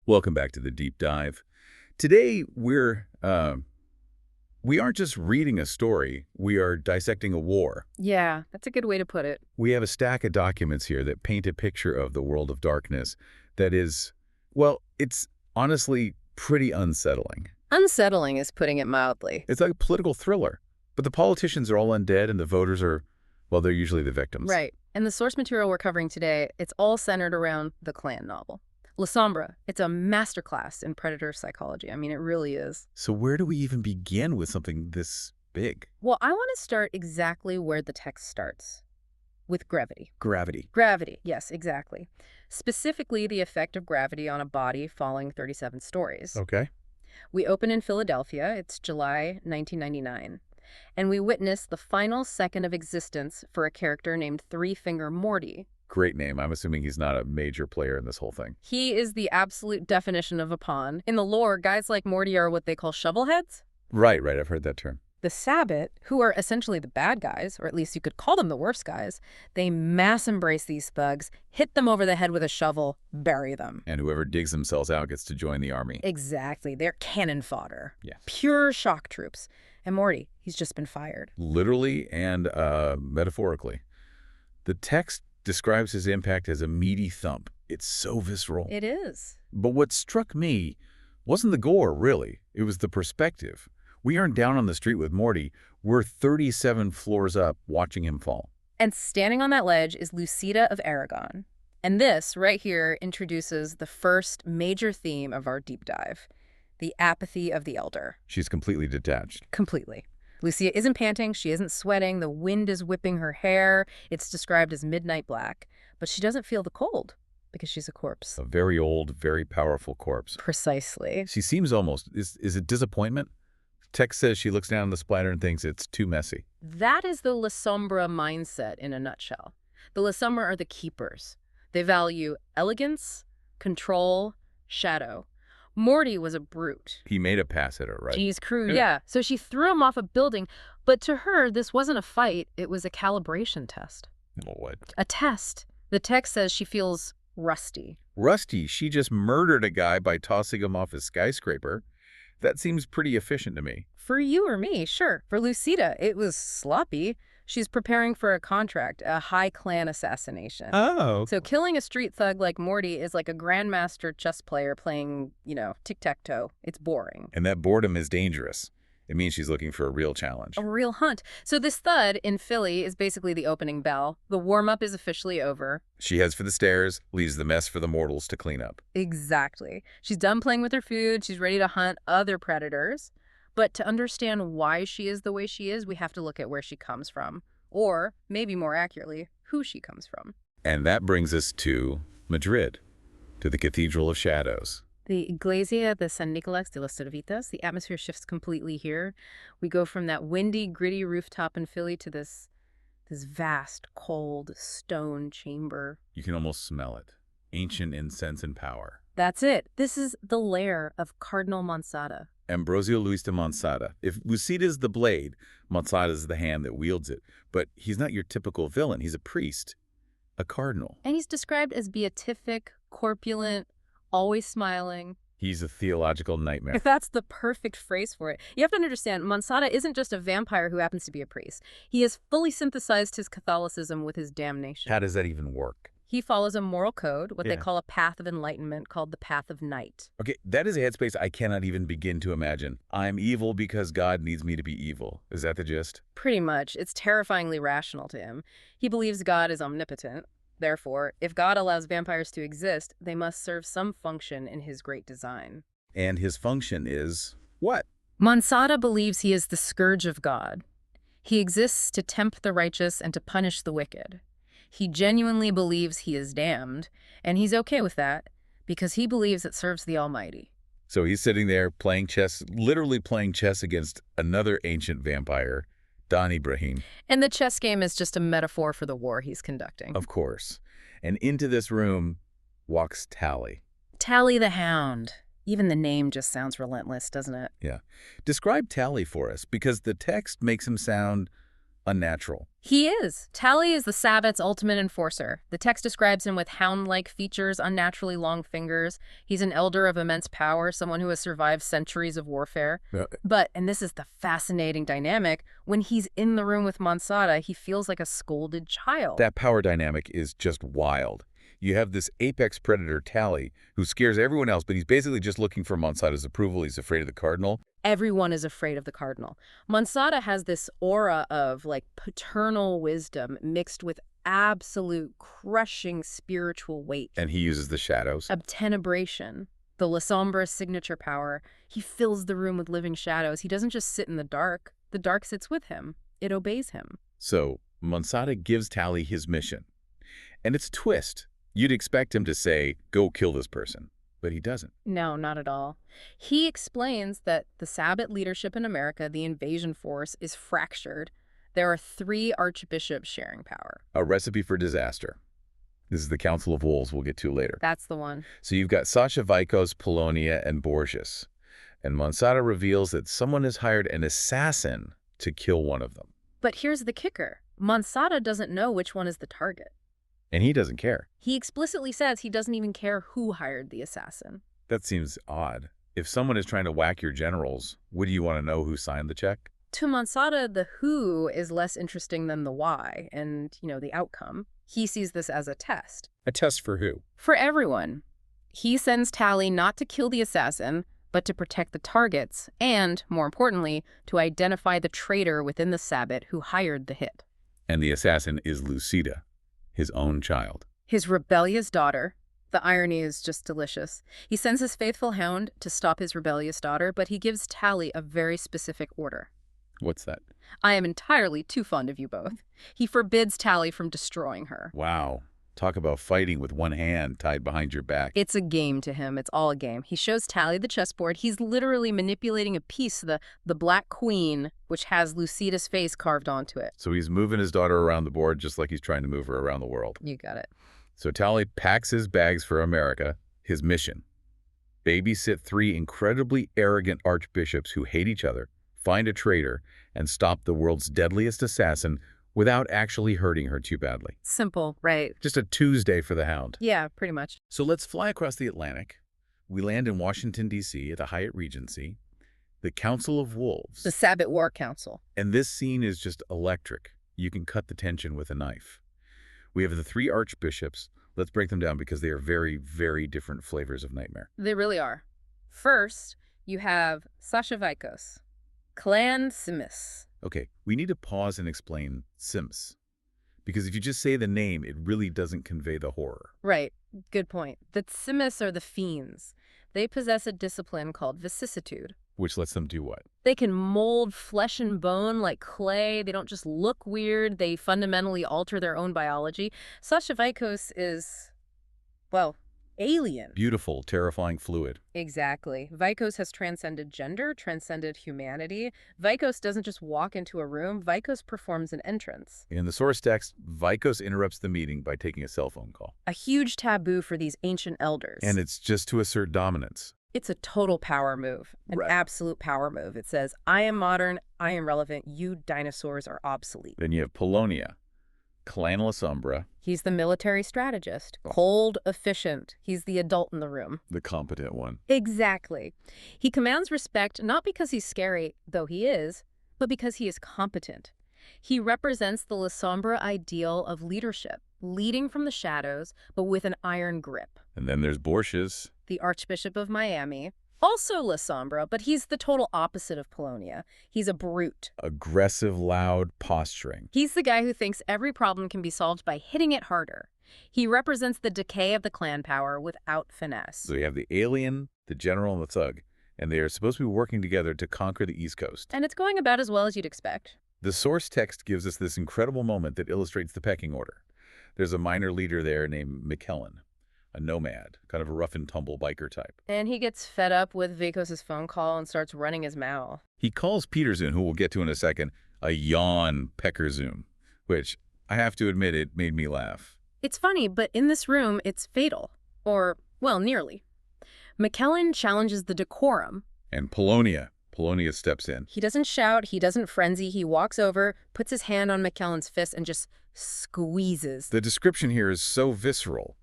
Welcome back to the Deep Dive. Today, we aren't just reading a story, we are dissecting a war. Yeah, that's a good way to put it. We have a stack of documents here that paint a picture of the world of darkness that is, well, it's honestly pretty unsettling. Unsettling is putting it mildly. It's like a political thriller, but the politicians are all undead and the voters are, well, they're usually the victims. Right. And the source material we're covering today, it's all centered around the Clan novel. Lasombra, it's a masterclass in predator psychology. I mean, it really is. So where do we even begin with something this big? Well, I want to start exactly where the text starts, with gravity. Gravity. Gravity, yes, exactly. Specifically, the effect of gravity on a body falling 37 stories. Okay. We open in Philadelphia. It's July 1999. And we witness the final second of existence for a character named Three-Finger Morty. Great name. I'm assuming he's not a major player in this whole thing. He is the absolute definition of a pawn. In the lore, guys like Morty are what they call shovelheads. Right. I've heard that term. The Sabbat, who are essentially the bad guys, or at least you could call them the worst guys, they mass embrace these thugs, hit them over the head with a shovel, bury them. And whoever digs themselves out gets to join the army. Exactly. They're cannon fodder. Yeah. Pure shock troops. And Morty, he's just been fired. Literally and metaphorically. The text describes his impact as a meaty thump. It's so visceral. It is. But what struck me wasn't the gore, really. It was the perspective. We aren't down on the street with Morty. We're 37 floors up watching him fall. And standing on that ledge is Lucida of Aragon. And this, right here, introduces the first major theme of our deep dive, the apathy of the elder. She's completely detached. Completely. Lucia isn't panting, she isn't sweating, the wind is whipping her hair. It's described as midnight black. But she doesn't feel the cold because she's a corpse. A very old, very powerful corpse. Precisely. She seems almost, is it disappointment? Text says she looks down on the splatter and thinks it's too messy. That is the Lasombra mindset in a nutshell. The Lasombra are the keepers. They value elegance, control, shadow. Morty was a brute. He made a pass at her, right? She's crude, yeah. So she threw him off a building, but to her, this wasn't a fight. It was a calibration test. What? A test. The text says she feels rusty. Rusty? She just murdered a guy by tossing him off a skyscraper. That seems pretty efficient to me. For you or me, sure. For Lucida, it was sloppy. She's preparing for a contract, a high clan assassination. Oh. So killing a street thug like Morty is like a grandmaster chess player playing, tic-tac-toe. It's boring. And that boredom is dangerous. It means she's looking for a real challenge. A real hunt. So this thud in Philly is basically the opening bell. The warm-up is officially over. She heads for the stairs, leaves the mess for the mortals to clean up. Exactly. She's done playing with her food. She's ready to hunt other predators. But to understand why she is the way she is, we have to look at where she comes from. Or, maybe more accurately, who she comes from. And that brings us to Madrid, to the Cathedral of Shadows. The Iglesia de San Nicolás de los Cervitas, the atmosphere shifts completely here. We go from that windy, gritty rooftop in Philly to this vast, cold, stone chamber. You can almost smell it. Ancient incense and power. That's it. This is the lair of Cardinal Monçada. Ambrosio Luis de Monçada. If Lucida's the blade, Monçada's the hand that wields it. But he's not your typical villain. He's a priest, a cardinal. And he's described as beatific, corpulent, always smiling. He's a theological nightmare. That's the perfect phrase for it. You have to understand, Monçada isn't just a vampire who happens to be a priest. He has fully synthesized his Catholicism with his damnation. How does that even work? He follows a moral code, what they call a path of enlightenment, called the path of night. Okay, that is a headspace I cannot even begin to imagine. I'm evil because God needs me to be evil. Is that the gist? Pretty much. It's terrifyingly rational to him. He believes God is omnipotent. Therefore, if God allows vampires to exist, they must serve some function in his great design. And his function is what? Monçada believes he is the scourge of God. He exists to tempt the righteous and to punish the wicked. He genuinely believes he is damned, and he's okay with that because he believes it serves the Almighty. So he's sitting there playing chess, literally playing chess against another ancient vampire, Don Ibrahim. And the chess game is just a metaphor for the war he's conducting. Of course. And into this room walks Tally. Tally the Hound. Even the name just sounds relentless, doesn't it? Yeah. Describe Tally for us, because the text makes him sound unnatural. He is. Tally is the Sabbat's ultimate enforcer. The text describes him with hound-like features, unnaturally long fingers. He's an elder of immense power, someone who has survived centuries of warfare. Yeah. But, and this is the fascinating dynamic, when he's in the room with Monçada, he feels like a scolded child. That power dynamic is just wild. You have this apex predator, Tally, who scares everyone else, but he's basically just looking for Monçada's approval. He's afraid of the Cardinal. Everyone is afraid of the Cardinal. Monçada has this aura of, like, paternal wisdom mixed with absolute crushing spiritual weight. And he uses the shadows. Obtenebration, the Lasombra's signature power. He fills the room with living shadows. He doesn't just sit in the dark. The dark sits with him. It obeys him. So Monçada gives Tally his mission. And it's a twist. You'd expect him to say, go kill this person. But he doesn't. No, not at all. He explains that the Sabbat leadership in America, the invasion force, is fractured. There are 3 archbishops sharing power. A recipe for disaster. This is the Council of Wolves we'll get to later. That's the one. So you've got Sascha Vykos, Polonia, and Borges. And Monçada reveals that someone has hired an assassin to kill one of them. But here's the kicker. Monçada doesn't know which one is the target. And he doesn't care. He explicitly says he doesn't even care who hired the assassin. That seems odd. If someone is trying to whack your generals, would you want to know who signed the check? To Monçada, the who is less interesting than the why and, the outcome. He sees this as a test. A test for who? For everyone. He sends Tally not to kill the assassin, but to protect the targets and, more importantly, to identify the traitor within the Sabbat who hired the hit. And the assassin is Lucida, his own child. His rebellious daughter. The irony is just delicious. He sends his faithful hound to stop his rebellious daughter, but he gives Tally a very specific order. What's that? I am entirely too fond of you both. He forbids Tally from destroying her. Wow. Talk about fighting with one hand tied behind your back. It's a game to him. It's all a game. He shows Tally the chessboard. He's literally manipulating a piece, the Black Queen, which has Lucida's face carved onto it. So he's moving his daughter around the board just like he's trying to move her around the world. You got it. So Tally packs his bags for America, his mission. Babysit 3 incredibly arrogant archbishops who hate each other, find a traitor, and stop the world's deadliest assassin without actually hurting her too badly. Simple, right? Just a Tuesday for the Hound. Yeah, pretty much. So let's fly across the Atlantic. We land in Washington, D.C. at the Hyatt Regency, the Council of Wolves. The Sabbat War Council. And this scene is just electric. You can cut the tension with a knife. We have the 3 archbishops. Let's break them down because they are very, very different flavors of nightmare. They really are. First, you have Sascha Vykos, Clan Simis. Okay, we need to pause and explain Sims. Because if you just say the name, it really doesn't convey the horror. Right. Good point. The Simis are the fiends. They possess a discipline called vicissitude. Which lets them do what? They can mold flesh and bone like clay. They don't just look weird. They fundamentally alter their own biology. Sascha Vykos is, well, alien. Beautiful, terrifying fluid. Exactly. Vykos has transcended gender, transcended humanity. Vykos doesn't just walk into a room. Vykos performs an entrance. In the source text, Vykos interrupts the meeting by taking a cell phone call. A huge taboo for these ancient elders. And it's just to assert dominance. It's a total power move, an absolute power move. It says, I am modern, I am relevant, you dinosaurs are obsolete. Then you have Polonia, Clan Lasombra. He's the military strategist, cold, efficient. He's the adult in the room. The competent one. Exactly. He commands respect not because he's scary, though he is, but because he is competent. He represents the Lasombra ideal of leadership, leading from the shadows, but with an iron grip. And then there's Borges, the Archbishop of Miami, also Lasombra, but he's the total opposite of Polonia. He's a brute. Aggressive, loud, posturing. He's the guy who thinks every problem can be solved by hitting it harder. He represents the decay of the clan power without finesse. So you have the alien, the general, and the thug, and they are supposed to be working together to conquer the East Coast. And it's going about as well as you'd expect. The source text gives us this incredible moment that illustrates the pecking order. There's a minor leader there named McKellen, a nomad, kind of a rough-and-tumble biker type. And he gets fed up with Vykos' phone call and starts running his mouth. He calls Pieterzoon, who we'll get to in a second, a Jan Pieterzoon, which, I have to admit, it made me laugh. It's funny, but in this room, it's fatal. Or, well, nearly. McKellen challenges the decorum. And Polonia Polonia steps in. He doesn't shout, he doesn't frenzy, he walks over, puts his hand on McKellen's fist, and just squeezes. The description here is so visceral.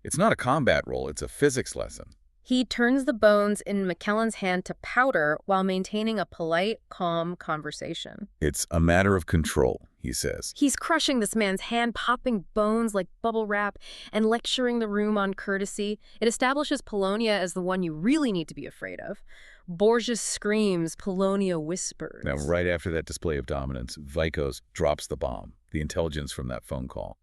It's not a combat role, it's a physics lesson. He turns the bones in McKellen's hand to powder while maintaining a polite, calm conversation. It's a matter of control, he says. He's crushing this man's hand, popping bones like bubble wrap, and lecturing the room on courtesy. It establishes Polonia as the one you really need to be afraid of. Borgia screams, Polonia whispers. Now, right after that display of dominance, Vykos drops the bomb, the intelligence from that phone call.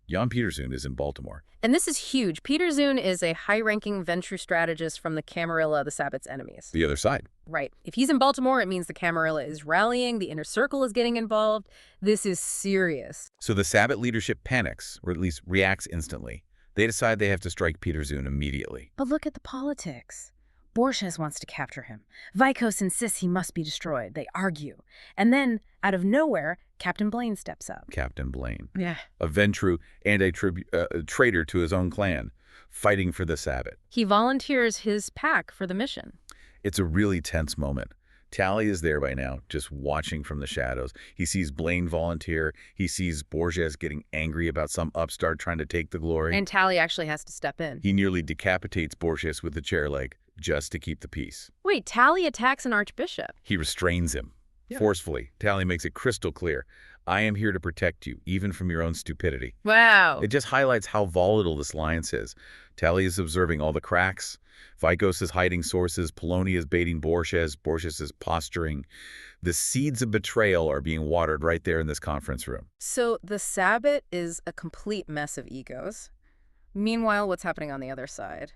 Jan Pieterzoon is in Baltimore. And this is huge. Pieterzoon is a high-ranking Ventru strategist from the Camarilla, the Sabbat's enemies. The other side. Right. If he's in Baltimore, it means the Camarilla is rallying, the inner circle is getting involved. This is serious. So the Sabbat leadership panics, or at least reacts instantly. They decide they have to strike Pieterzoon immediately. But look at the politics. Borges wants to capture him. Vykos insists he must be destroyed. They argue. And then, out of nowhere, Captain Blaine steps up. Captain Blaine. Yeah. A Ventru and a traitor to his own clan, fighting for the Sabbat. He volunteers his pack for the mission. It's a really tense moment. Tally is there by now, just watching from the shadows. He sees Blaine volunteer. He sees Borges getting angry about some upstart trying to take the glory. And Tally actually has to step in. He nearly decapitates Borges with the chair leg just to keep the peace. Wait, Tally attacks an archbishop. He restrains him. Forcefully. Tally makes it crystal clear. I am here to protect you, even from your own stupidity. Wow. It just highlights how volatile this alliance is. Tally is observing all the cracks. Vykos is hiding sources. Polonia is baiting Borges. Borges is posturing. The seeds of betrayal are being watered right there in this conference room. So the Sabbat is a complete mess of egos. Meanwhile, what's happening on the other side?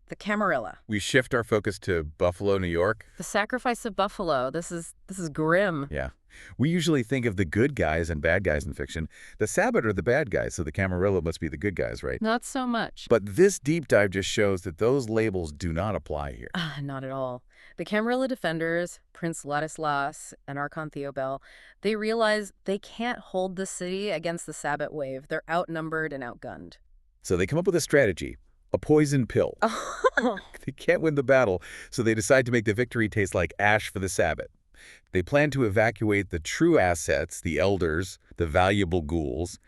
The Camarilla. We shift our focus to Buffalo, New York. The sacrifice of Buffalo. This is grim. Yeah. We usually think of the good guys and bad guys in fiction. The Sabbat are the bad guys, so the Camarilla must be the good guys, right? Not so much. But this deep dive just shows that those labels do not apply here. Not at all. The Camarilla defenders, Prince Ladislas and Archon Theobald, they realize they can't hold the city against the Sabbat wave. They're outnumbered and outgunned. So they come up with a strategy. A poison pill. They can't win the battle, so they decide to make the victory taste like ash for the Sabbat. They plan to evacuate the true assets, the elders, the valuable ghouls,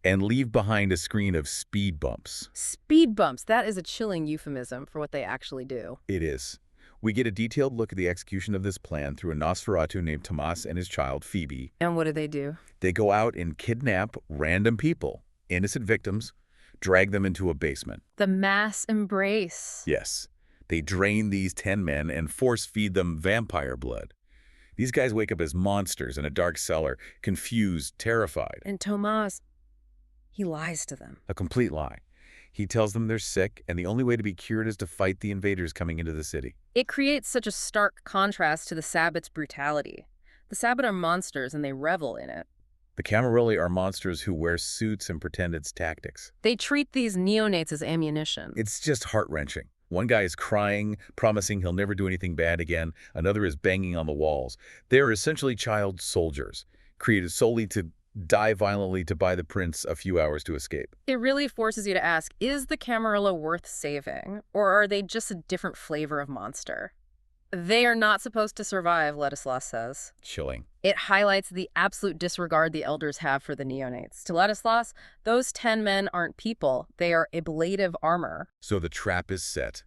and leave behind a screen of speed bumps. Speed bumps. That is a chilling euphemism for what they actually do. It is. We get a detailed look at the execution of this plan through a Nosferatu named Tomas and his child, Phoebe. And what do? They go out and kidnap random people, innocent victims, drag them into a basement. The mass embrace. Yes. They drain these 10 men and force-feed them vampire blood. These guys wake up as monsters in a dark cellar, confused, terrified. And Tomas, he lies to them. A complete lie. He tells them they're sick, and the only way to be cured is to fight the invaders coming into the city. It creates such a stark contrast to the Sabbat's brutality. The Sabbat are monsters, and they revel in it. The Camarilla are monsters who wear suits and pretend it's tactics. They treat these neonates as ammunition. It's just heart-wrenching. One guy is crying, promising he'll never do anything bad again. Another is banging on the walls. They are essentially child soldiers, created solely to die violently to buy the prince a few hours to escape. It really forces you to ask, is the Camarilla worth saving? Or are they just a different flavor of monster? They are not supposed to survive, Ladislas says. Chilling. It highlights the absolute disregard the elders have for the neonates. To Ladislas, those 10 men aren't people. They are ablative armor. So the trap is set.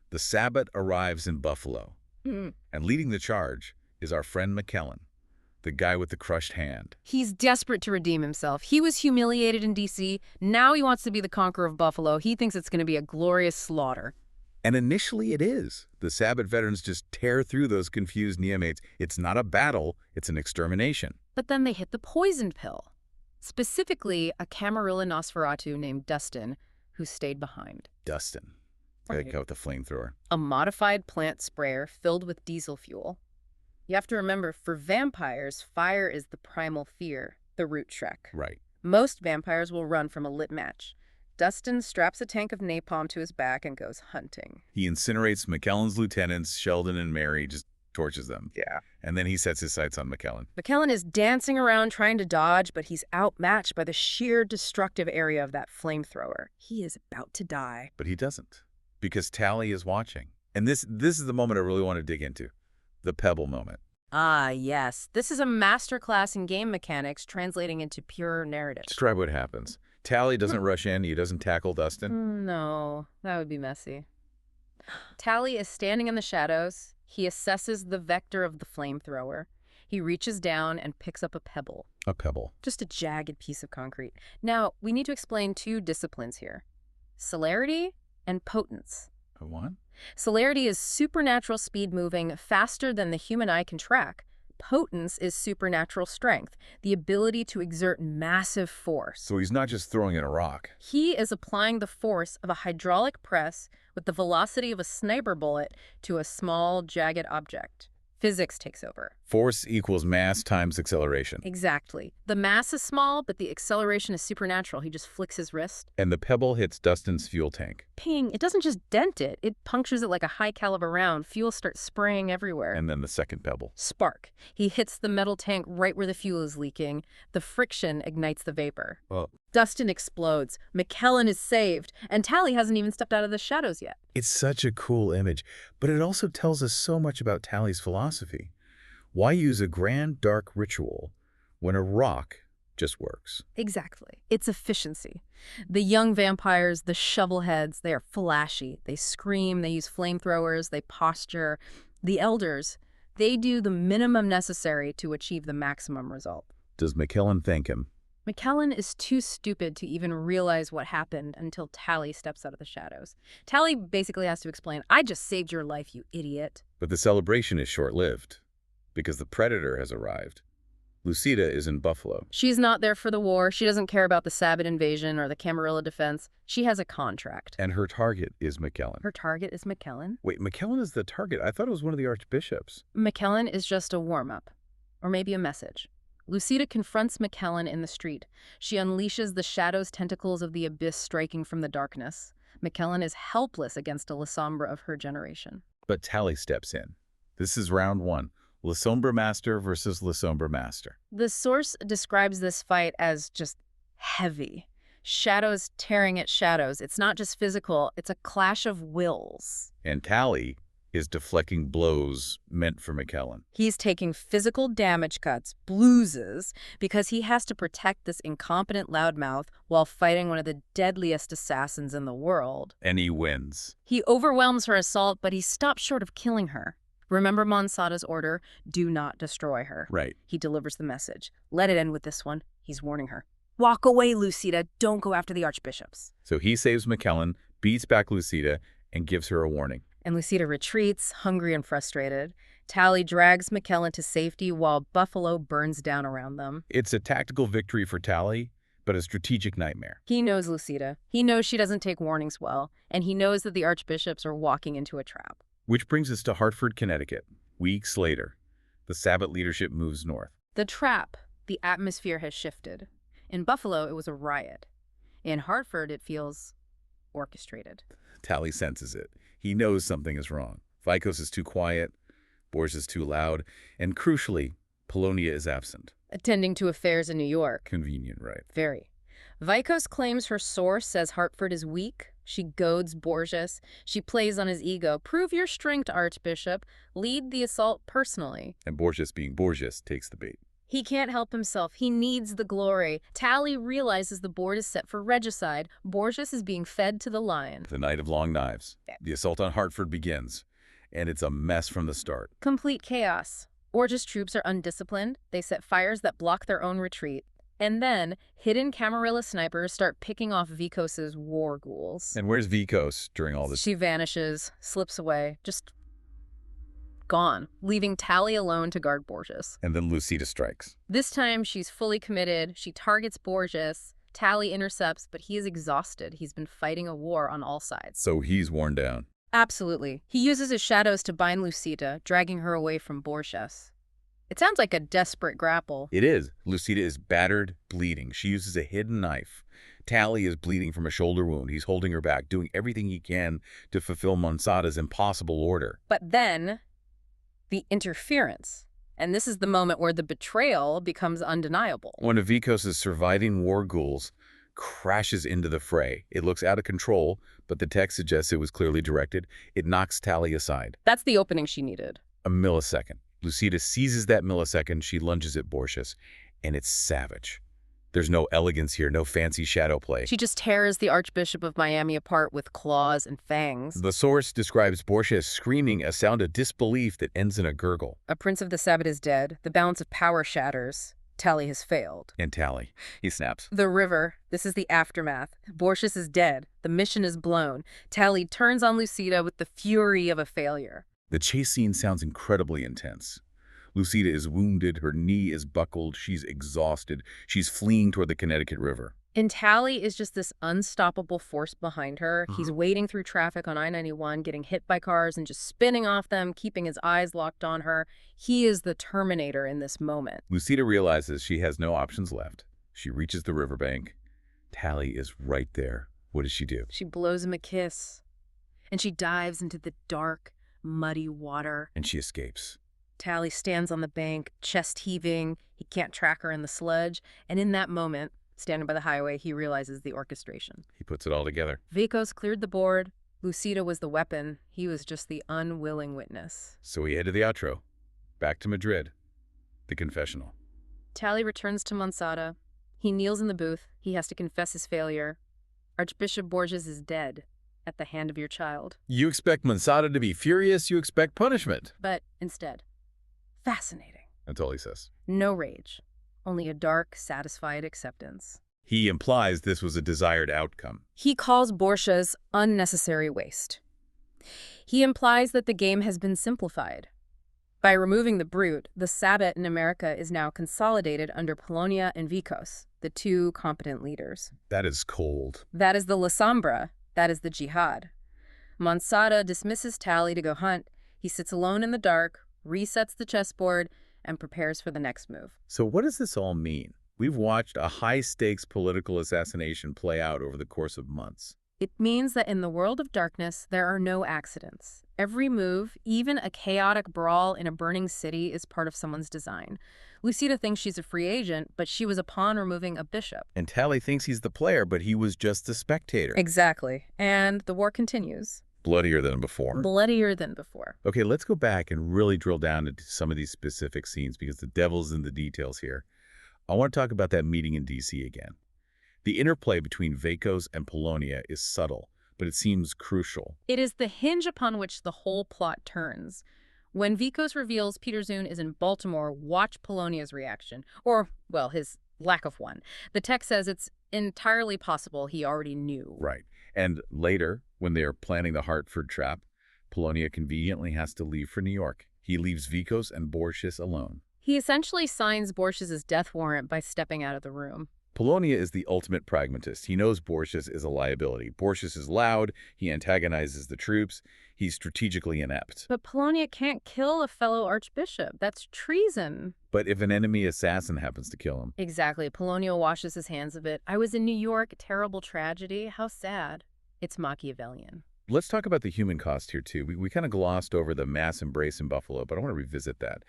The Sabbat arrives in Buffalo. And leading the charge is our friend McKellen, the guy with the crushed hand. He's desperate to redeem himself. He was humiliated in D.C. Now he wants to be the conqueror of Buffalo. He thinks it's going to be a glorious slaughter. And initially it is. The Sabbat veterans just tear through those confused neonates. It's not a battle, it's an extermination. But then they hit the poison pill. Specifically, a Camarilla Nosferatu named Dustin, who stayed behind. Dustin. Gotta go with the flamethrower. A modified plant sprayer filled with diesel fuel. You have to remember, for vampires, fire is the primal fear, the root trek. Right. Most vampires will run from a lit match. Dustin straps a tank of napalm to his back and goes hunting. He incinerates McKellen's lieutenants, Sheldon and Mary, just torches them. Yeah. And then he sets his sights on McKellen. McKellen is dancing around trying to dodge, but he's outmatched by the sheer destructive area of that flamethrower. He is about to die. But he doesn't, because Tally is watching. And this is the moment I really want to dig into. The pebble moment. Ah, yes. This is a masterclass in game mechanics translating into pure narrative. Describe what happens. Tally doesn't rush in. He doesn't tackle Dustin. No, that would be messy. Tally is standing in the shadows. He assesses the vector of the flamethrower. He reaches down and picks up a pebble. A pebble. Just a jagged piece of concrete. Now, we need to explain two disciplines here. Celerity and potence. A what? Celerity is supernatural speed moving faster than the human eye can track. Potence is supernatural strength, the ability to exert massive force. So he's not just throwing in a rock. He is applying the force of a hydraulic press with the velocity of a sniper bullet to a small, jagged object. Physics takes over. Force equals mass times acceleration. Exactly. The mass is small, but the acceleration is supernatural. He just flicks his wrist. And the pebble hits Dustin's fuel tank. Ping! It doesn't just dent it. It punctures it like a high-caliber round. Fuel starts spraying everywhere. And then the second pebble. Spark. He hits the metal tank right where the fuel is leaking. The friction ignites the vapor. Well, Dustin explodes. McKellen is saved. And Tally hasn't even stepped out of the shadows yet. it's such a cool image, but it also tells us so much about Tally's philosophy. Why use a grand, dark ritual when a rock just works? Exactly. It's efficiency. The young vampires, the shovelheads, they are flashy. They scream, they use flamethrowers, they posture. The elders, they do the minimum necessary to achieve the maximum result. Does McKellen thank him? McKellen is too stupid to even realize what happened until Tally steps out of the shadows. Tally basically has to explain, I just saved your life, you idiot. But the celebration is short-lived, because the predator has arrived. Lucida is in Buffalo. She's not there for the war. She doesn't care about the Sabbat invasion or the Camarilla defense. She has a contract. And her target is McKellen. Her target is McKellen? Wait, McKellen is the target? I thought it was one of the archbishops. McKellen is just a warm-up. Or maybe a message. Lucida confronts McKellen in the street. She unleashes the shadow's tentacles of the abyss striking from the darkness. McKellen is helpless against a Lasombra of her generation. But Tally steps in. This is round one. Lasombra Master versus Lasombra Master. The source describes this fight as just heavy. Shadows tearing at shadows. It's not just physical, it's a clash of wills. And Tally is deflecting blows meant for McKellen. He's taking physical damage cuts, bruises, because he has to protect this incompetent loudmouth while fighting one of the deadliest assassins in the world. And he wins. He overwhelms her assault, but he stops short of killing her. Remember Monçada's order, do not destroy her. Right. He delivers the message. Let it end with this one. He's warning her. Walk away, Lucida. Don't go after the archbishops. So he saves McKellen, beats back Lucida, and gives her a warning. And Lucida retreats, hungry and frustrated. Tally drags McKellen to safety while Buffalo burns down around them. It's a tactical victory for Tally, but a strategic nightmare. He knows Lucida. He knows she doesn't take warnings well, and he knows that the archbishops are walking into a trap. Which brings us to Hartford, Connecticut. Weeks later, the Sabbat leadership moves north. The trap, the atmosphere has shifted. In Buffalo, it was a riot. In Hartford, it feels orchestrated. Tally senses it. He knows something is wrong. Vykos is too quiet, Borges is too loud, and crucially, Polonia is absent. Attending to affairs in New York. Convenient, right? Very. Vykos claims her source says Hartford is weak. She goads Borges. She plays on his ego. Prove your strength, Archbishop. Lead the assault personally. And Borges, being Borges, takes the bait. He can't help himself. He needs the glory. Tally realizes the board is set for regicide. Borges is being fed to the lion. The night of long knives. The assault on Hartford begins, and it's a mess from the start. Complete chaos. Borges' troops are undisciplined. They set fires that block their own retreat. And then, hidden Camarilla snipers start picking off Vykos's war ghouls. And where's Vykos during all this? She vanishes, slips away, just gone, leaving Tally alone to guard Borges. And then Lucida strikes. This time, she's fully committed. She targets Borges. Tally intercepts, but he is exhausted. He's been fighting a war on all sides. So he's worn down. Absolutely. He uses his shadows to bind Lucida, dragging her away from Borges. It sounds like a desperate grapple. It is. Lucida is battered, bleeding. She uses a hidden knife. Tally is bleeding from a shoulder wound. He's holding her back, doing everything he can to fulfill Monçada's impossible order. But then, the interference. And this is the moment where the betrayal becomes undeniable. One of Vykos's surviving war ghouls crashes into the fray. It looks out of control, but the text suggests it was clearly directed. It knocks Tally aside. That's the opening she needed. A millisecond. Lucida seizes that millisecond, she lunges at Borges, and it's savage. There's no elegance here, no fancy shadow play. She just tears the Archbishop of Miami apart with claws and fangs. The source describes Borges screaming a sound of disbelief that ends in a gurgle. A prince of the Sabbat is dead. The balance of power shatters. Tally has failed. And Tally, he snaps. The river. This is the aftermath. Borges is dead. The mission is blown. Tally turns on Lucida with the fury of a failure. The chase scene sounds incredibly intense. Lucida is wounded, her knee is buckled, she's exhausted, she's fleeing toward the Connecticut River. And Tally is just this unstoppable force behind her. He's wading through traffic on I-91, getting hit by cars and just spinning off them, keeping his eyes locked on her. He is the Terminator in this moment. Lucida realizes she has no options left. She reaches the riverbank. Tally is right there. What does she do? She blows him a kiss. And she dives into the dark, muddy water. And she escapes. Tally stands on the bank, chest heaving. He can't track her in the sludge. And in that moment, standing by the highway, he realizes the orchestration. He puts it all together. Vykos cleared the board. Lucida was the weapon. He was just the unwilling witness. So we head to the outro. Back to Madrid. The confessional. Tally returns to Monçada. He kneels in the booth. He has to confess his failure. Archbishop Borges is dead at the hand of your child. You expect Monçada to be furious, you expect punishment. But instead, fascinating. That's all he says. No rage. Only a dark, satisfied acceptance. He implies this was a desired outcome. He calls Borges unnecessary waste. He implies that the game has been simplified. By removing the brute, the Sabbat in America is now consolidated under Polonia and Vykos, the two competent leaders. That is cold. That is the Lasombra. That is the jihad. Monçada dismisses Tally to go hunt. He sits alone in the dark, resets the chessboard, and prepares for the next move. So what does this all mean? We've watched a high-stakes political assassination play out over the course of months. It means that in the world of darkness, there are no accidents. Every move, even a chaotic brawl in a burning city, is part of someone's design. Lucida thinks she's a free agent, but she was a pawn removing a bishop. And Tally thinks he's the player, but he was just the spectator. Exactly. And the war continues. Bloodier than before. Bloodier than before. Okay, let's go back and really drill down into some of these specific scenes because the devil's in the details here. I want to talk about that meeting in D.C. again. The interplay between Vykos and Polonia is subtle, but it seems crucial. It is the hinge upon which the whole plot turns. When Vykos reveals Pieterzoon is in Baltimore, watch Polonia's reaction. Or, well, his lack of one. The text says it's entirely possible he already knew. Right. And later, when they are planning the Hartford trap, Polonia conveniently has to leave for New York. He leaves Vykos and Borges alone. He essentially signs Borges' death warrant by stepping out of the room. Polonia is the ultimate pragmatist. He knows Borges is a liability. Borges is loud. He antagonizes the troops. He's strategically inept. But Polonia can't kill a fellow archbishop. That's treason. But if an enemy assassin happens to kill him? Exactly. Polonia washes his hands of it. I was in New York. Terrible tragedy. How sad. It's Machiavellian. Let's talk about the human cost here, too. We kind of glossed over the mass embrace in Buffalo, but I want to revisit that.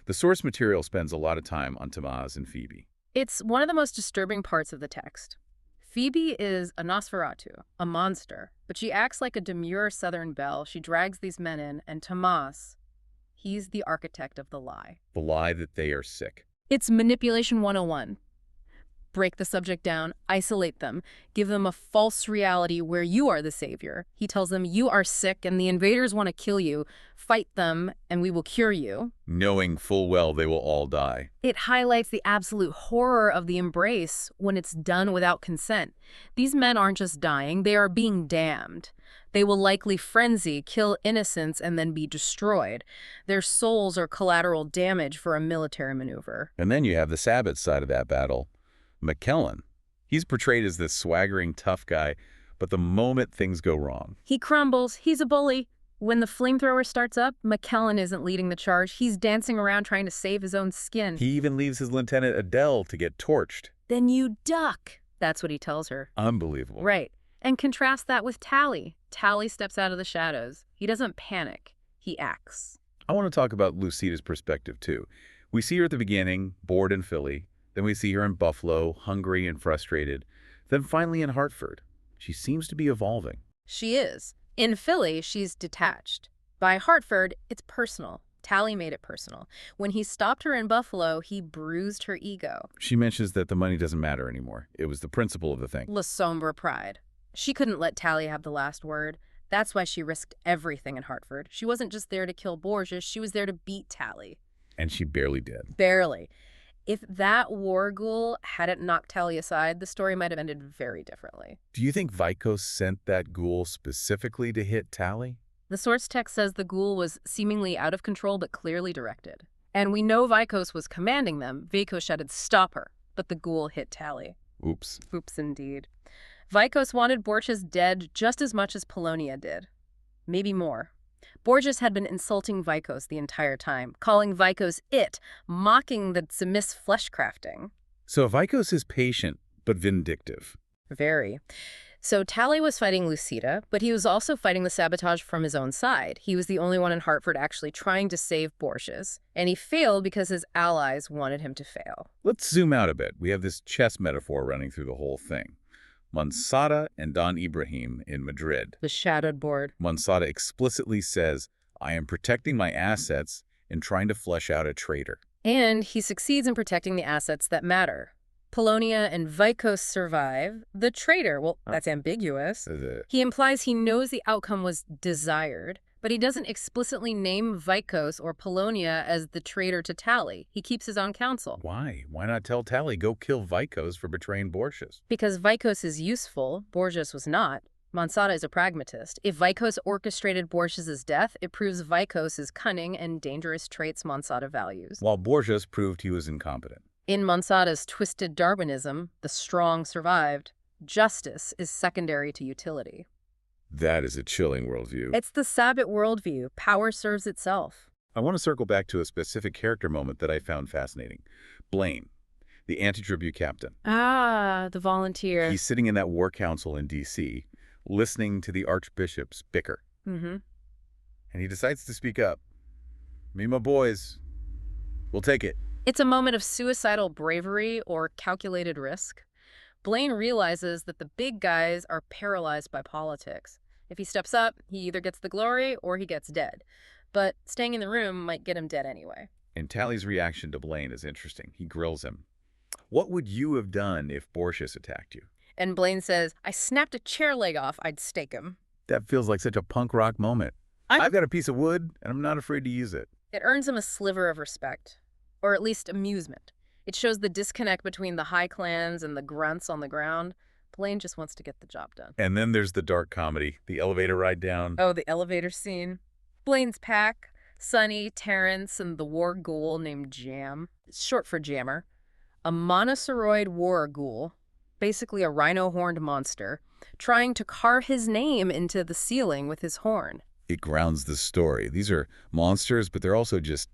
The source material spends a lot of time on Tomás and Phoebe. It's one of the most disturbing parts of the text. Phoebe is a Nosferatu, a monster, but she acts like a demure Southern belle. She drags these men in, and Tomás, he's the architect of the lie. The lie that they are sick. It's manipulation 101. Break the subject down, isolate them, give them a false reality where you are the savior. He tells them you are sick and the invaders want to kill you. Fight them and we will cure you. Knowing full well they will all die. It highlights the absolute horror of the embrace when it's done without consent. These men aren't just dying, they are being damned. They will likely frenzy, kill innocents, and then be destroyed. Their souls are collateral damage for a military maneuver. And then you have the Sabbat side of that battle. McKellen. He's portrayed as this swaggering, tough guy, but the moment things go wrong, he crumbles. He's a bully. When the flamethrower starts up, McKellen isn't leading the charge. He's dancing around trying to save his own skin. He even leaves his lieutenant Adele to get torched. Then you duck. That's what he tells her. Unbelievable. Right. And contrast that with Tally. Tally steps out of the shadows. He doesn't panic. He acts. I want to talk about Lucida's perspective, too. We see her at the beginning, bored in Philly. Then we see her in Buffalo, hungry and frustrated. Then finally in Hartford. She seems to be evolving. She is. In Philly, she's detached. By Hartford, it's personal. Tally made it personal. When he stopped her in Buffalo, he bruised her ego. She mentions that the money doesn't matter anymore. It was the principle of the thing. Lasombra pride. She couldn't let Tally have the last word. That's why she risked everything in Hartford. She wasn't just there to kill Borges, she was there to beat Tally. And she barely did. Barely. If that war ghoul hadn't knocked Tally aside, the story might have ended very differently. Do you think Vykos sent that ghoul specifically to hit Tally? The source text says the ghoul was seemingly out of control but clearly directed. And we know Vykos was commanding them. Vykos shouted, "Stop her." But the ghoul hit Tally. Oops. Oops, indeed. Vykos wanted Borges dead just as much as Polonia did. Maybe more. Borges had been insulting Vykos the entire time, calling Vykos it, mocking the Tsimis fleshcrafting. So Vykos is patient, but vindictive. Very. So Tally was fighting Lucida, but he was also fighting the sabotage from his own side. He was the only one in Hartford actually trying to save Borges, and he failed because his allies wanted him to fail. Let's zoom out a bit. We have this chess metaphor running through the whole thing. Monçada and Don Ibrahim in Madrid. The shadowed board. Monçada explicitly says, "I am protecting my assets and trying to flesh out a traitor." And he succeeds in protecting the assets that matter. Polonia and Vykos survive. The traitor, well, that's ambiguous. He implies he knows the outcome was desired, but he doesn't explicitly name Vykos or Polonia as the traitor to Tally. He keeps his own counsel. Why? Why not tell Tally, go kill Vykos for betraying Borges? Because Vykos is useful, Borges was not. Monçada is a pragmatist. If Vykos orchestrated Borges' death, it proves Vykos' cunning and dangerous traits Monçada values. While Borges proved he was incompetent. In Monçada's twisted Darwinism, the strong survived. Justice is secondary to utility. That is a chilling worldview. It's the Sabbat worldview. Power serves itself. I want to circle back to a specific character moment that I found fascinating. Blaine, the antitribu captain. Ah, the volunteer. He's sitting in that war council in D.C., listening to the archbishops bicker. Mm-hmm. And he decides to speak up. Me and my boys, we'll take it. It's a moment of suicidal bravery or calculated risk. Blaine realizes that the big guys are paralyzed by politics. If he steps up, he either gets the glory or he gets dead. But staying in the room might get him dead anyway. And Tally's reaction to Blaine is interesting. He grills him. What would you have done if Borges attacked you? And Blaine says, I snapped a chair leg off, I'd stake him. That feels like such a punk rock moment. I've got a piece of wood, and I'm not afraid to use it. It earns him a sliver of respect, or at least amusement. It shows the disconnect between the high clans and the grunts on the ground. Blaine just wants to get the job done. And then there's the dark comedy, the elevator ride down. Oh, the elevator scene. Blaine's pack, Sonny, Terrence, and the war ghoul named Jam. It's short for Jammer. A monosauroid war ghoul, basically a rhino-horned monster, trying to carve his name into the ceiling with his horn. It grounds the story. These are monsters, but they're also just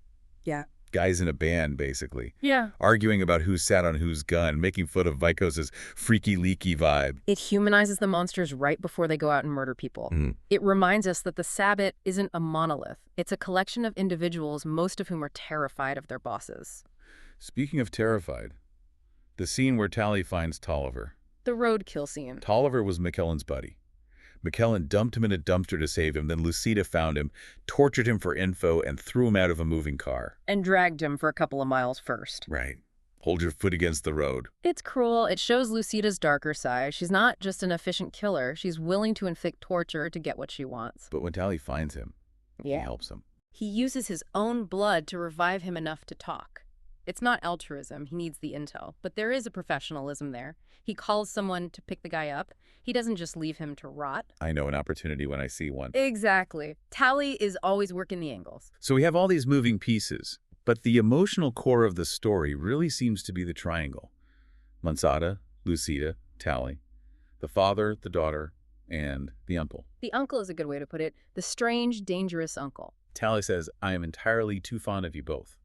guys in a band, basically. Yeah. Arguing about who sat on whose gun, making fun of Vykos' freaky, leaky vibe. It humanizes the monsters right before they go out and murder people. It reminds us that the Sabbat isn't a monolith. It's a collection of individuals, most of whom are terrified of their bosses. Speaking of terrified, the scene where Tally finds Tolliver. The roadkill scene. Tolliver was McKellen's buddy. McKellen dumped him in a dumpster to save him, then Lucida found him, tortured him for info, and threw him out of a moving car. And dragged him for a couple of miles first. Right. Hold your foot against the road. It's cruel. It shows Lucida's darker side. She's not just an efficient killer. She's willing to inflict torture to get what she wants. But when Tally finds him, he helps him. He uses his own blood to revive him enough to talk. It's not altruism. He needs the intel. But there is a professionalism there. He calls someone to pick the guy up. He doesn't just leave him to rot. I know an opportunity when I see one. Exactly. Tally is always working the angles. So we have all these moving pieces, but the emotional core of the story really seems to be the triangle. Monçada, Lucida, Tally, the father, the daughter, and the uncle. The uncle is a good way to put it. The strange, dangerous uncle. Tally says, I am entirely too fond of you both.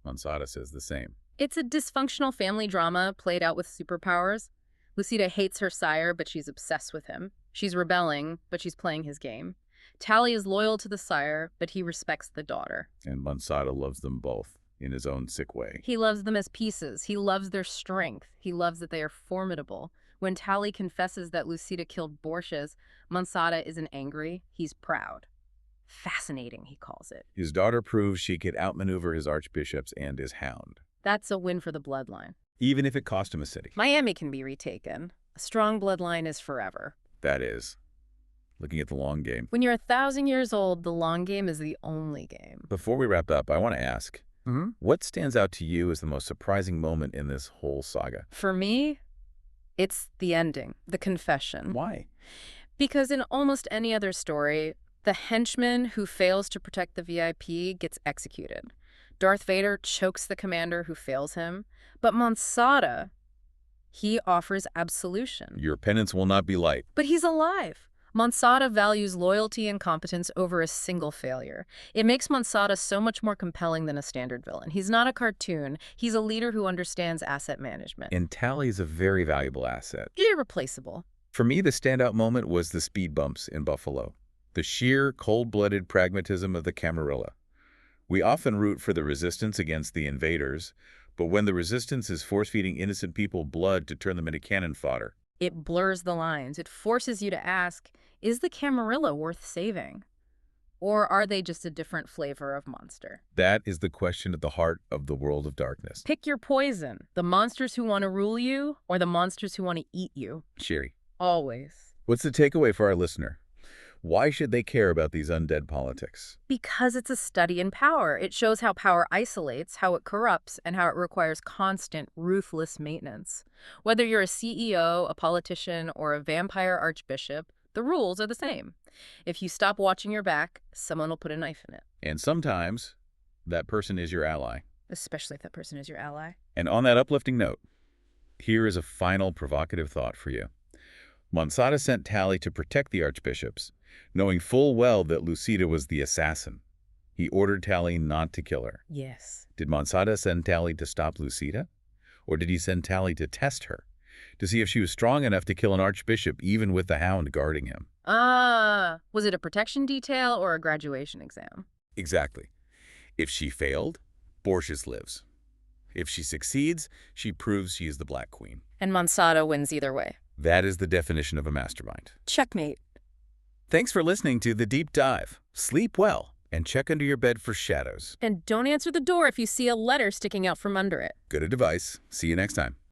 Monçada says the same. It's a dysfunctional family drama played out with superpowers. Lucida hates her sire, but she's obsessed with him. She's rebelling, but she's playing his game. Tally is loyal to the sire, but he respects the daughter. And Monçada loves them both in his own sick way. He loves them as pieces. He loves their strength. He loves that they are formidable. When Tally confesses that Lucida killed Borges, Monçada isn't angry. He's proud. Fascinating, he calls it. His daughter proves she could outmaneuver his archbishops and his hound, That's a win for the bloodline. even if it cost him a city. Miami can be retaken. A strong bloodline is forever. That is, looking at the long game. When you're 1,000 years old, the long game is the only game. Before we wrap up, I want to ask, what stands out to you as the most surprising moment in this whole saga? For me, it's the ending, the confession. Why? Because in almost any other story, the henchman who fails to protect the VIP gets executed. Darth Vader chokes the commander who fails him, but Monçada, he offers absolution. Your penance will not be light. But he's alive. Monçada values loyalty and competence over a single failure. It makes Monçada so much more compelling than a standard villain. He's not a cartoon. He's a leader who understands asset management. And Tally is a very valuable asset. Irreplaceable. For me, the standout moment was the speed bumps in Buffalo. The sheer, cold-blooded pragmatism of the Camarilla. We often root for the resistance against the invaders, but when the resistance is force-feeding innocent people blood to turn them into cannon fodder. It blurs the lines. It forces you to ask, is the Camarilla worth saving? Or are they just a different flavor of monster? That is the question at the heart of the world of darkness. Pick your poison. The monsters who want to rule you or the monsters who want to eat you. Sherry, Always. what's the takeaway for our listener? Why should they care about these undead politics? Because it's a study in power. It shows how power isolates, how it corrupts, and how it requires constant, ruthless maintenance. Whether you're a CEO, a politician, or a vampire archbishop, the rules are the same. If you stop watching your back, someone will put a knife in it. And sometimes, that person is your ally. Especially if that person is your ally. And on that uplifting note, here is a final provocative thought for you. Monçada sent Tally to protect the archbishops, knowing full well that Lucida was the assassin. He ordered Tally not to kill her. Yes. Did Monçada send Tally to stop Lucida? Or did he send Tally to test her, to see if she was strong enough to kill an archbishop even with the hound guarding him? Was it a protection detail or a graduation exam? Exactly. If she failed, Borges lives. If she succeeds, she proves she is the Black Queen. And Monçada wins either way. That is the definition of a mastermind. Checkmate. Thanks for listening to The Deep Dive. Sleep well and check under your bed for shadows. And don't answer the door if you see a letter sticking out from under it. Good advice. See you next time.